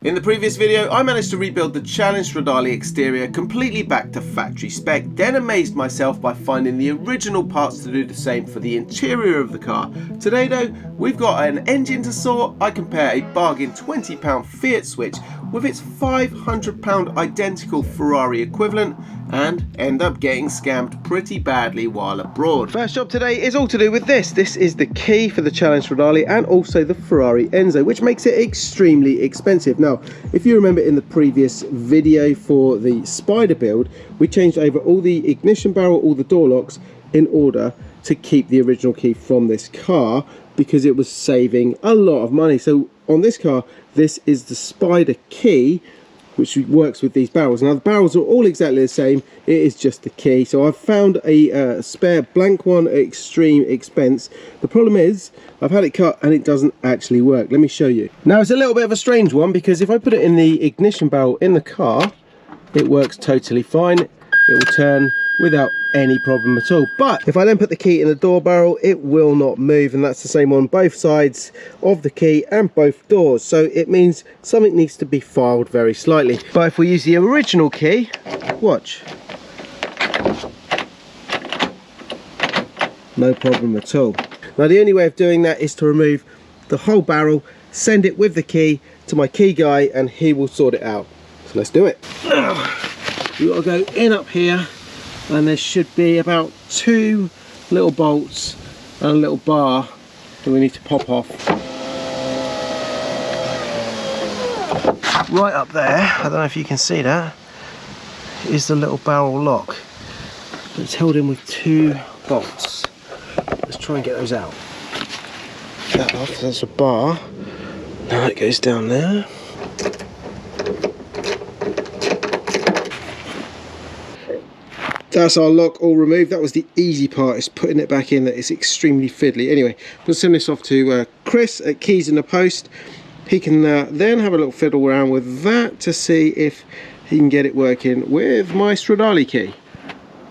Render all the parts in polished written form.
In the previous video, I managed to rebuild the Challenge Stradale exterior completely back to factory spec, then amazed myself by finding the original parts to do the same for the interior of the car. Today though, we've got an engine to sort. I compare a bargain £20 Fiat switch with its £500 identical Ferrari equivalent and end up getting scammed pretty badly while abroad. First job today is all to do with this. This is the key for the Challenge Stradale and also the Ferrari Enzo, which makes it extremely expensive. Now, if you remember in the previous video for the Spider build, we changed over all the ignition barrel, all the door locks in order to keep the original key from this car because it was saving a lot of money. So on this car, this is the Spider key, which works with these barrels. Now the barrels are all exactly the same, it is just the key. So I've found a spare blank one at extreme expense. The problem is I've had it cut and it doesn't actually work. Let me show you. Now it's a little bit of a strange one because if I put it in the ignition barrel in the car, it works totally fine. It will turn without any problem at all. But if I then put the key in the door barrel, it will not move, and that's the same on both sides of the key and both doors. So it means something needs to be filed very slightly. But if we use the original key, watch. No problem at all. Now the only way of doing that is to remove the whole barrel, send it with the key to my key guy, and he will sort it out. So let's do it. Now, we've got to go in up here, and there should be about 2 little bolts and a little bar that we need to pop off. Right up there, I don't know if you can see that, is the little barrel lock. It's held in with 2 bolts. Let's try and get those out. That off, there's a bar. Now it goes down there. That's our lock all removed. That was the easy part, is putting it back in. That is extremely fiddly. Anyway, we'll send this off to Chris at Keys in the Post. He can then have a little fiddle around with that to see if he can get it working with my Stradale key.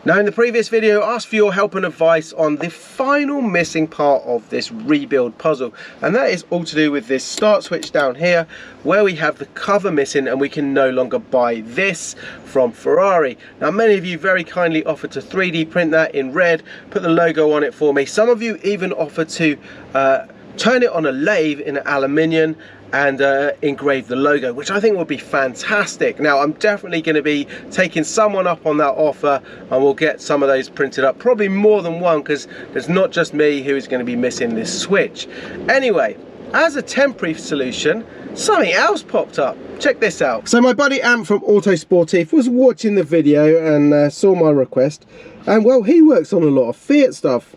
Now in the previous video, I asked for your help and advice on the final missing part of this rebuild puzzle, and that is all to do with this start switch down here where we have the cover missing and we can no longer buy this from Ferrari. Now many of you very kindly offered to 3D print that in red, put the logo on it for me. Some of you even offered to turn it on a lathe in aluminium and engrave the logo, which I think would be fantastic. Now I'm definitely going to be taking someone up on that offer, and we'll get some of those printed up, probably more than one, because there's not just me who is going to be missing this switch. Anyway, as a temporary solution, something else popped up. Check this out. So my buddy Ant from Auto Sportif was watching the video and saw my request, and well, he works on a lot of Fiat stuff,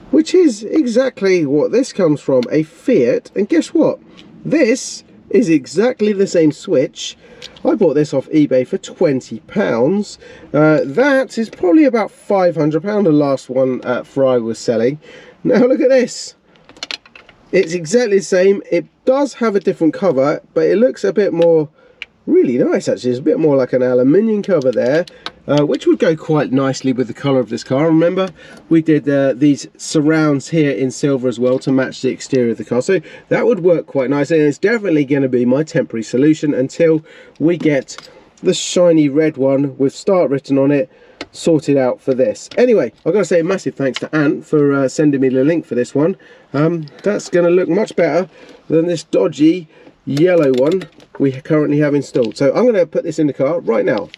which is exactly what this comes from, a Fiat. And guess what? This is exactly the same switch. I bought this off eBay for £20. That is probably about £500, the last one Ferrari was selling. Now look at this. It's exactly the same. It does have a different cover, but it looks a bit more, really nice actually. It's a bit more like an aluminium cover there. Which would go quite nicely with the colour of this car. Remember, we did these surrounds here in silver as well to match the exterior of the car, so that would work quite nicely, and it's definitely going to be my temporary solution until we get the shiny red one with start written on it sorted out for this. Anyway, I've got to say a massive thanks to Ant for sending me the link for this one. That's going to look much better than this dodgy yellow one we currently have installed. So I'm going to put this in the car right now.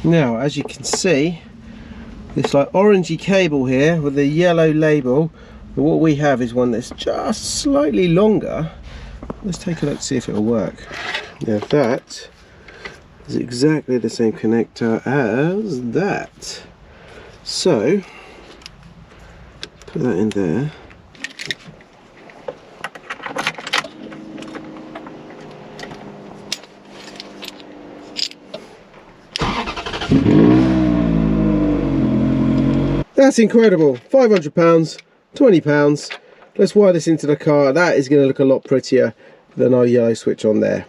Now, as you can see, this like orangey cable here with the yellow label, but what we have is one that's just slightly longer. Let's take a look to see if it'll work. Now that is exactly the same connector as that. So, put that in there. That's incredible. £500, £20. Let's wire this into the car. That is going to look a lot prettier than our yellow switch on there.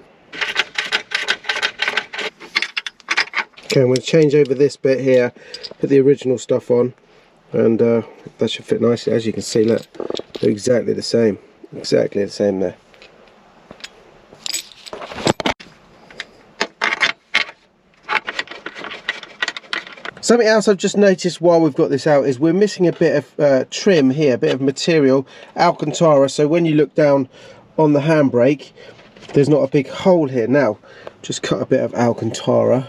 Okay, I'm going to change over this bit here, put the original stuff on, and that should fit nicely. As you can see, look, they're exactly the same there. Something else I've just noticed while we've got this out is we're missing a bit of trim here, a bit of material, Alcantara, so when you look down on the handbrake, there's not a big hole here. Now, just cut a bit of Alcantara.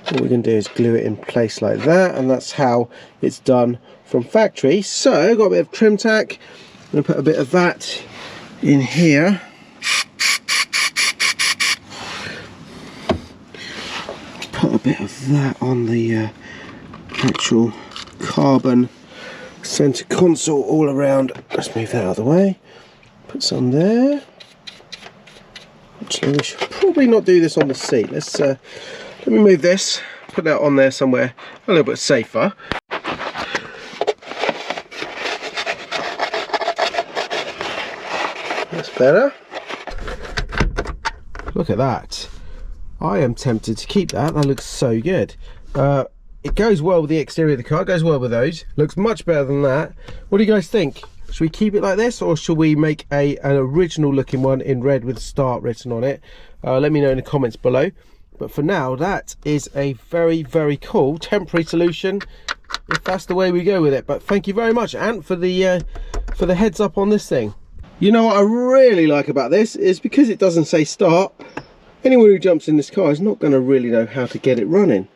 What we're going to do is glue it in place like that, and that's how it's done from factory. So I've got a bit of trim tack. I'm going to put a bit of that in here. Put a bit of that on the actual carbon center console all around. Let's move that out of the way. Put some there. Actually, we should probably not do this on the seat. Let me move this, put that on there somewhere a little bit safer. That's better. Look at that. I am tempted to keep that. That looks so good. It goes well with the exterior of the car. It goes well with those. Looks much better than that. What do you guys think? Should we keep it like this, or should we make an original looking one in red with start written on it? Let me know in the comments below. But for now, that is a very, very cool temporary solution, if that's the way we go with it. But thank you very much, Ant, for the heads up on this thing. You know what I really like about this is because it doesn't say start, anyone who jumps in this car is not going to really know how to get it running.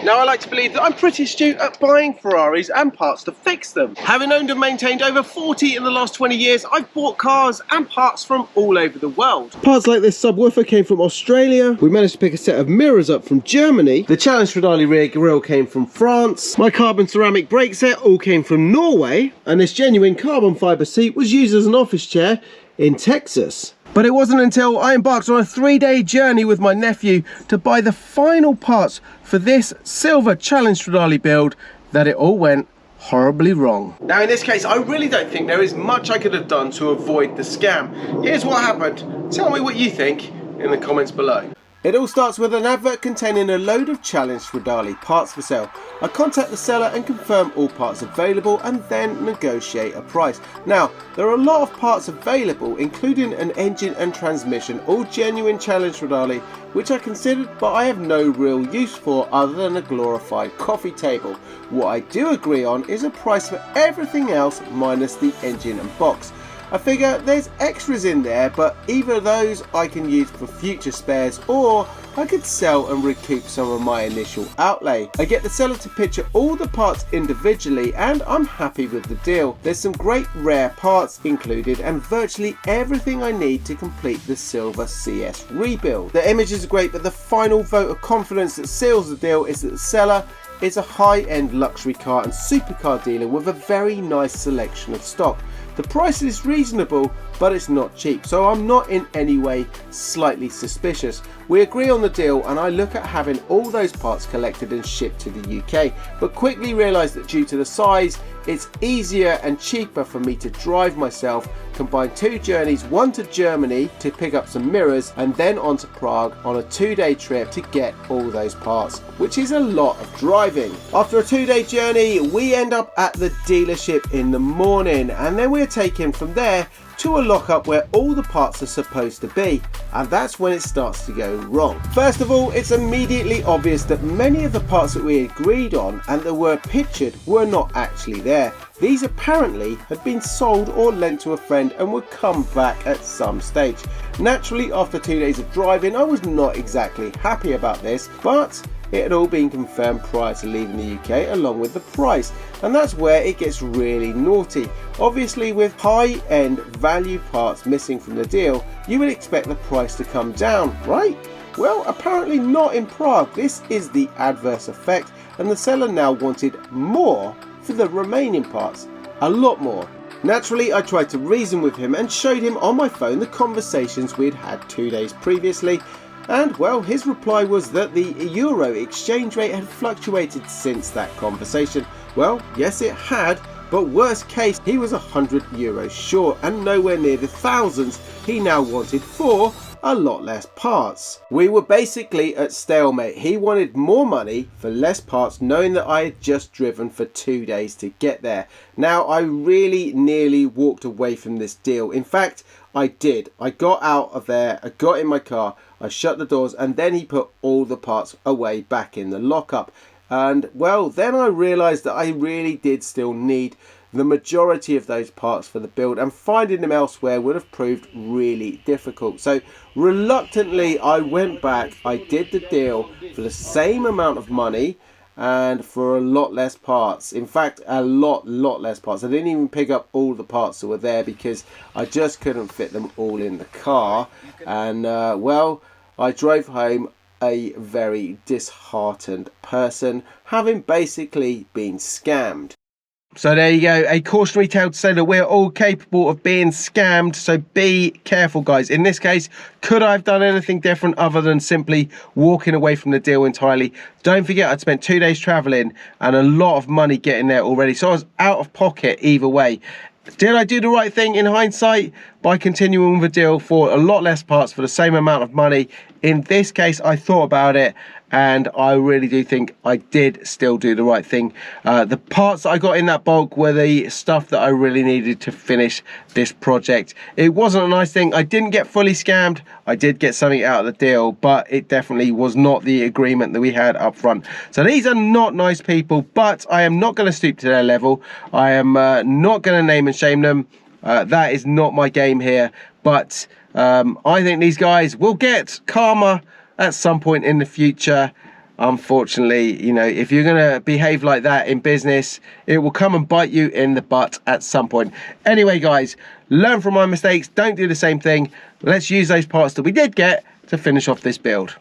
Now, I like to believe that I'm pretty astute at buying Ferraris and parts to fix them. Having owned and maintained over 40 in the last 20 years, I've bought cars and parts from all over the world. Parts like this subwoofer came from Australia. We managed to pick a set of mirrors up from Germany. The Challenge Stradale rear grille came from France. My carbon ceramic brake set all came from Norway. And this genuine carbon fibre seat was used as an office chair in Texas. But it wasn't until I embarked on a 3-day journey with my nephew to buy the final parts for this silver Challenge Stradale build that it all went horribly wrong. Now in this case, I really don't think there is much I could have done to avoid the scam. Here's what happened. Tell me what you think in the comments below. It all starts with an advert containing a load of Challenge Stradale parts for sale. I contact the seller and confirm all parts available and then negotiate a price. Now, there are a lot of parts available, including an engine and transmission, all genuine Challenge Stradale, which I considered but I have no real use for other than a glorified coffee table. What I do agree on is a price for everything else minus the engine and box. I figure there's extras in there, but either of those I can use for future spares, or I could sell and recoup some of my initial outlay. I get the seller to picture all the parts individually and I'm happy with the deal. There's some great rare parts included and virtually everything I need to complete the silver CS rebuild. The images are great, but the final vote of confidence that seals the deal is that the seller is a high-end luxury car and supercar dealer with a very nice selection of stock. The price is reasonable, but it's not cheap, so I'm not in any way slightly suspicious. We agree on the deal and I look at having all those parts collected and shipped to the UK, but quickly realise that due to the size, it's easier and cheaper for me to drive myself, combine 2 journeys, one to Germany to pick up some mirrors and then on to Prague on a 2-day trip to get all those parts, which is a lot of driving. After a 2-day journey, we end up at the dealership in the morning and then we're taken from there to a lockup where all the parts are supposed to be, and that's when it starts to go wrong. First of all, it's immediately obvious that many of the parts that we agreed on and that were pictured were not actually there. These apparently had been sold or lent to a friend and would come back at some stage. Naturally, after 2 days of driving, I was not exactly happy about this, but it had all been confirmed prior to leaving the UK along with the price, and that's where it gets really naughty. Obviously, with high-end value parts missing from the deal, you would expect the price to come down, right? Well, apparently not in Prague. This is the adverse effect, and the seller now wanted more for the remaining parts, a lot more. Naturally, I tried to reason with him and showed him on my phone the conversations we'd had 2 days previously, And well, his reply was that the euro exchange rate had fluctuated since that conversation. Well, yes it had, but worst case, he was €100 short and nowhere near the thousands he now wanted for a lot less parts. We were basically at stalemate. He wanted more money for less parts, knowing that I had just driven for 2 days to get there. Now, I really nearly walked away from this deal. In fact, I did. I got out of there, I got in my car, I shut the doors, and then he put all the parts away back in the lockup. And well, then I realized that I really did still need the majority of those parts for the build, and finding them elsewhere would have proved really difficult. So reluctantly I went back, I did the deal for the same amount of money and for a lot less parts. In fact, a lot less parts. I didn't even pick up all the parts that were there because I just couldn't fit them all in the car. And well, I drove home a very disheartened person, having basically been scammed. So there you go, a cautionary tale to say that we're all capable of being scammed, so be careful guys. In this case, could I have done anything different other than simply walking away from the deal entirely? Don't forget, I'd spent 2 days travelling and a lot of money getting there already, so I was out of pocket either way. Did I do the right thing in hindsight by continuing with the deal for a lot less parts for the same amount of money? In this case, I thought about it and I really do think I did still do the right thing. The parts that I got in that bulk were the stuff that I really needed to finish this project. It wasn't a nice thing. I didn't get fully scammed. I did get something out of the deal, but it definitely was not the agreement that we had up front. So these are not nice people, but I am not going to stoop to their level. I am not going to name and shame them. That is not my game here, but I think these guys will get karma at some point in the future. Unfortunately, you know, if you're going to behave like that in business, it will come and bite you in the butt at some point. Anyway guys, learn from my mistakes, don't do the same thing. Let's use those parts that we did get to finish off this build.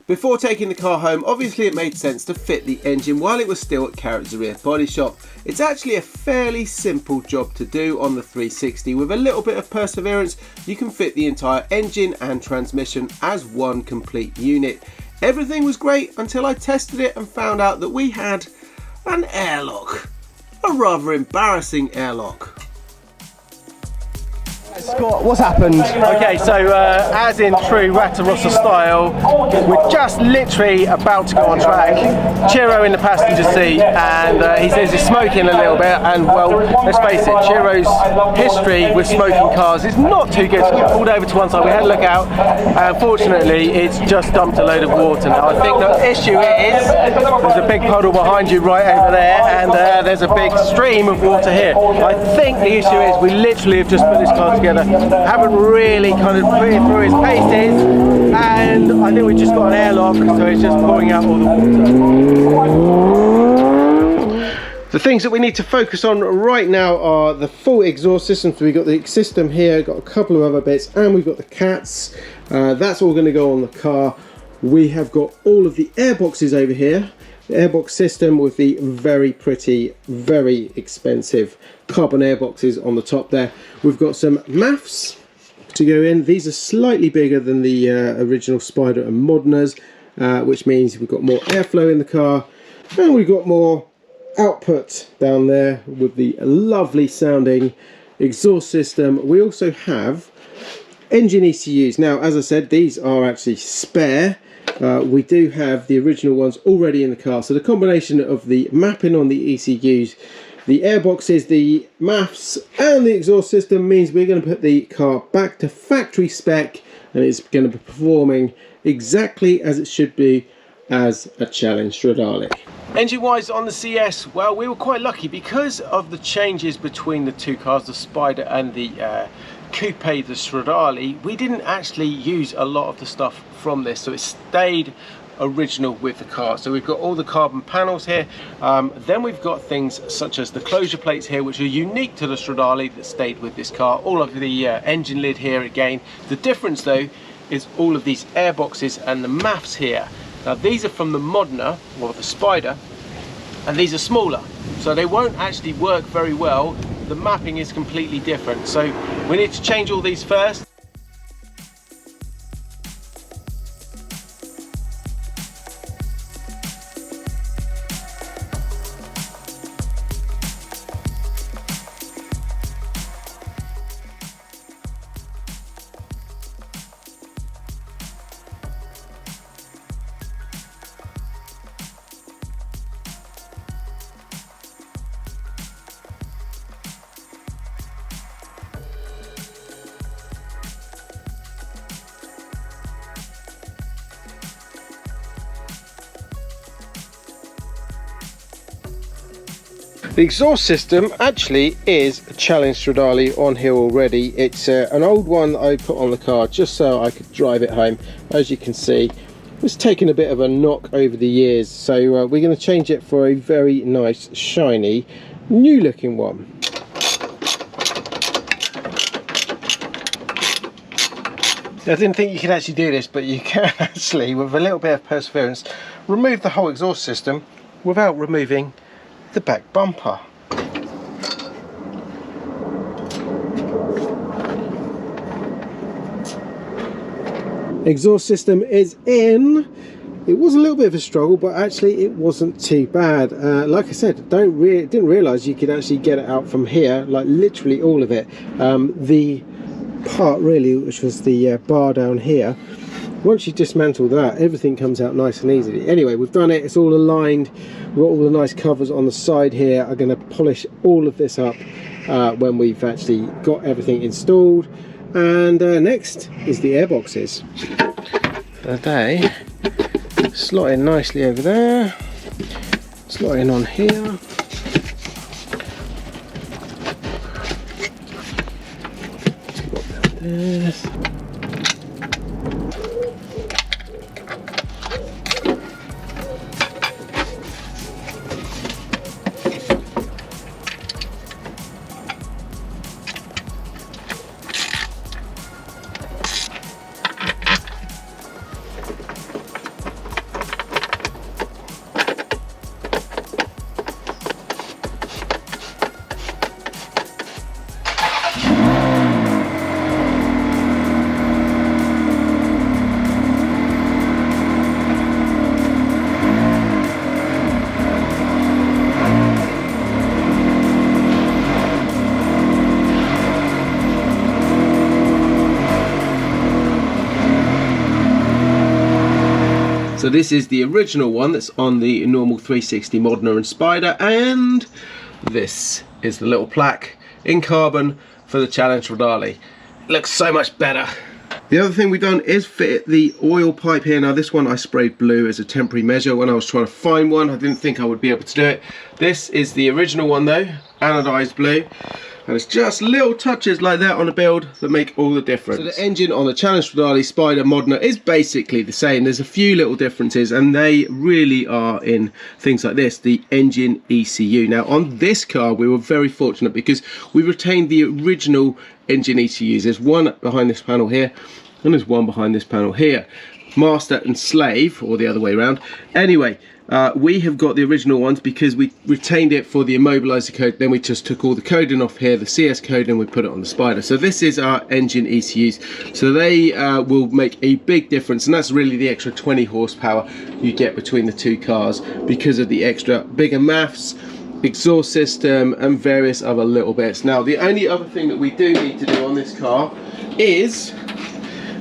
Before taking the car home, obviously it made sense to fit the engine while it was still at Carrots Rear Body Shop. It's actually a fairly simple job to do on the 360. With a little bit of perseverance, you can fit the entire engine and transmission as one complete unit. Everything was great until I tested it and found out that we had an airlock. A rather embarrassing airlock. Scott, what's happened? Okay, so as in true Ratarossa style, we're just literally about to go on track. Chiro in the passenger seat, and he says he's smoking a little bit, and well, let's face it, Chiro's history with smoking cars is not too good. So we pulled over to one side, we had a look out, and fortunately it's just dumped a load of water. Now I think the issue is, there's a big puddle behind you right over there, and there's a big stream of water here. I think the issue is we literally have just put this car together, haven't really kind of put it through its paces, and I think we've just got an airlock, so it's just pouring out all the water. The things that we need to focus on right now are the full exhaust system. So we've got the system here, got a couple of other bits, and we've got the cats. That's all going to go on the car. We have got all of the airboxes over here. The airbox system with the very pretty, very expensive carbon airboxes on the top there. We've got some MAFs to go in. These are slightly bigger than the original Spider and Modernas, which means we've got more airflow in the car, and we've got more output down there with the lovely sounding exhaust system. We also have engine ECUs. Now, as I said, these are actually spare. We do have the original ones already in the car, so the combination of the mapping on the ECUs, the airboxes, the MAFs and the exhaust system means we're going to put the car back to factory spec, and it's going to be performing exactly as it should be as a Challenge Stradale. Engine wise on the CS, well, we were quite lucky because of the changes between the two cars, the Spider and the Coupe, the Stradale. We didn't actually use a lot of the stuff from this, so it stayed original with the car. So we've got all the carbon panels here, then we've got things such as the closure plates here, which are unique to the Stradale, that stayed with this car. All of the engine lid here again. The difference though is all of these air boxes and the MAFs here. Now these are from the Modena, or the Spider, and these are smaller, so they won't actually work very well. The mapping is completely different, so we need to change all these first. The exhaust system actually is a Challenge Stradale on here already. It's an old one that I put on the car just so I could drive it home. As you can see, it's taken a bit of a knock over the years, so we're going to change it for a very nice, shiny, new looking one. I didn't think you could actually do this, but you can actually, with a little bit of perseverance, remove the whole exhaust system without removing the back bumper. Exhaust system is in. It was a little bit of a struggle, but actually it wasn't too bad. Like I said, didn't realise you could actually get it out from here, like literally all of it. The part really, which was the bar down here, once you dismantle that, everything comes out nice and easily. Anyway, we've done it, it's all aligned, we've got all the nice covers on the side here. I'm going to polish all of this up when we've actually got everything installed. And next is the airboxes. So they slot in nicely over there, slot in on here. This. So this is the original one that's on the normal 360 Modena and Spider, and this is the little plaque in carbon for the Challenge Stradale. It looks so much better. The other thing we've done is fit the oil pipe here. Now this one I sprayed blue as a temporary measure when I was trying to find one. I didn't think I would be able to do it. This is the original one though, anodized blue. And it's just little touches like that on a build that make all the difference. So the engine on the Challenge Stradale Spider Modena is basically the same. There's a few little differences, and they really are in things like this, the engine ECU. Now on this car we were very fortunate because we retained the original engine ECUs. There's one behind this panel here, and there's one behind this panel here. Master and slave, or the other way around. Anyway, we have got the original ones because we retained it for the immobilizer code. Then we just took all the coding off here, the CS code, and we put it on the Spider. So this is our engine ECUs. So they will make a big difference, and that's really the extra 20 horsepower you get between the two cars because of the extra bigger maths, exhaust system, and various other little bits. Now the only other thing that we do need to do on this car is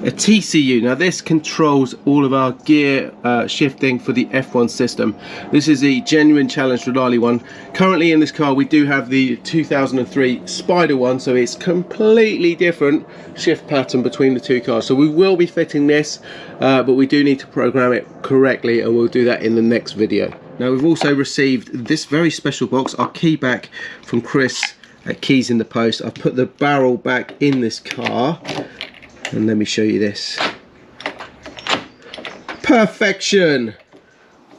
a TCU. Now this controls all of our gear shifting for the F1 system. This is a genuine Challenge Stradale one. Currently in this car we do have the 2003 Spider one, so it's completely different shift pattern between the two cars. So we will be fitting this, but we do need to program it correctly, and we'll do that in the next video. Now we've also received this very special box, our key back from Chris at Keys in the Post. I've put the barrel back in this car, and let me show you this. Perfection!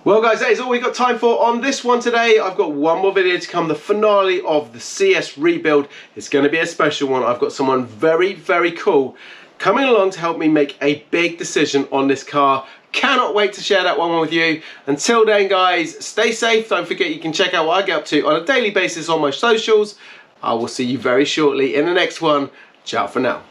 Well guys, that is all we've got time for on this one today. I've got one more video to come, the finale of the CS rebuild. It's going to be a special one. I've got someone very, very cool coming along to help me make a big decision on this car. Cannot wait to share that one with you. Until then guys, stay safe. Don't forget you can check out what I get up to on a daily basis on my socials. I will see you very shortly in the next one. Ciao for now.